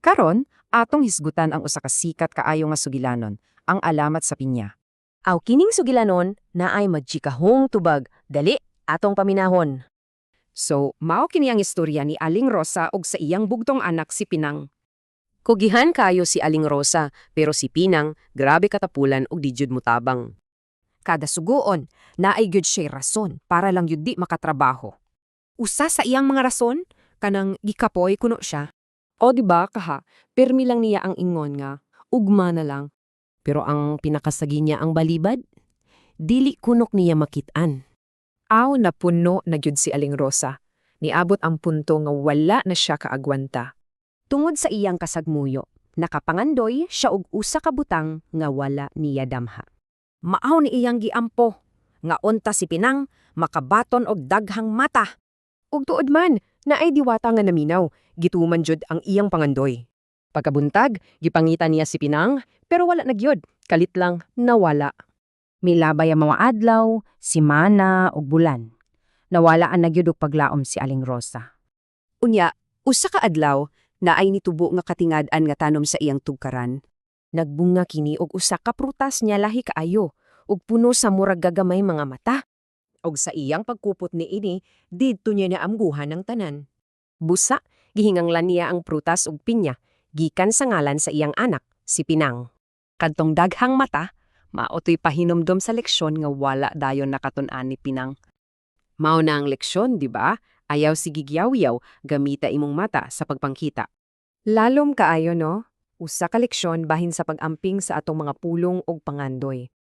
Karon, atong hisgutan ang usa ka sikat kaayo nga sugilanon, ang alamat sa pinya. Aw kining sugilanon na ay magchikahong tubag, dali atong paminahon. So, mao kini ang istorya ni Aling Rosa ug sa iyang bugtong anak si Pinang. Kugihan kayo si Aling Rosa, pero si Pinang, grabe katapulan og di jud mutabang. Kada suguon, naay gyud siya rason para lang yun di makatrabaho. Usa sa iyang mga rason, kanang gikapoy kuno siya. O di ba kaha, permi lang niya ang ingon nga, ugma na lang. Pero ang pinakasagi niya ang balibad, dili kunok niya makitaan. Aw na puno na gyud si Aling Rosa. Niabot ang punto nga wala na siya kaagwanta. Tungod sa iyang kasagmuyo, nakapangandoy siya og usa ka butang nga wala niya damha. Maaw ni iyang giampo, nga unta si Pinang, makabaton og daghang mata. Ug tuod man, naay diwata nga naminaw, gituman jud ang iyang pangandoy. Pagkabuntag, gipangita niya si Pinang, pero wala nagyod, kalit lang nawala. Milabay ang mga adlaw, simana ug bulan. Nawalaan na gyud og paglaom si Aling Rosa. Unya, usa ka adlaw, naay nitubo nga katingad-an nga tanom sa iyang tugkaran. Nagbunga kini og usa ka prutas niya lahi kaayo, ug puno sa murag gagamay mga mata. Og sa iyang pagkupot ni ini, didto niya naamguhan ng tanan. Busa, gihinganglan niya ang prutas ug pinya, gikan sa ngalan sa iyang anak, si Pinang. Kadtong daghang mata, maotoy pahinomdom sa leksyon nga wala dayon nakatun-an ni Pinang. Mao na ang leksyon, di ba? Ayaw sigigyaw-yaw, gamita imong mata sa pagpangkita. Lalom kaayo no? Usa ka leksyon bahin sa pag-amping sa atong mga pulong ug pangandoy.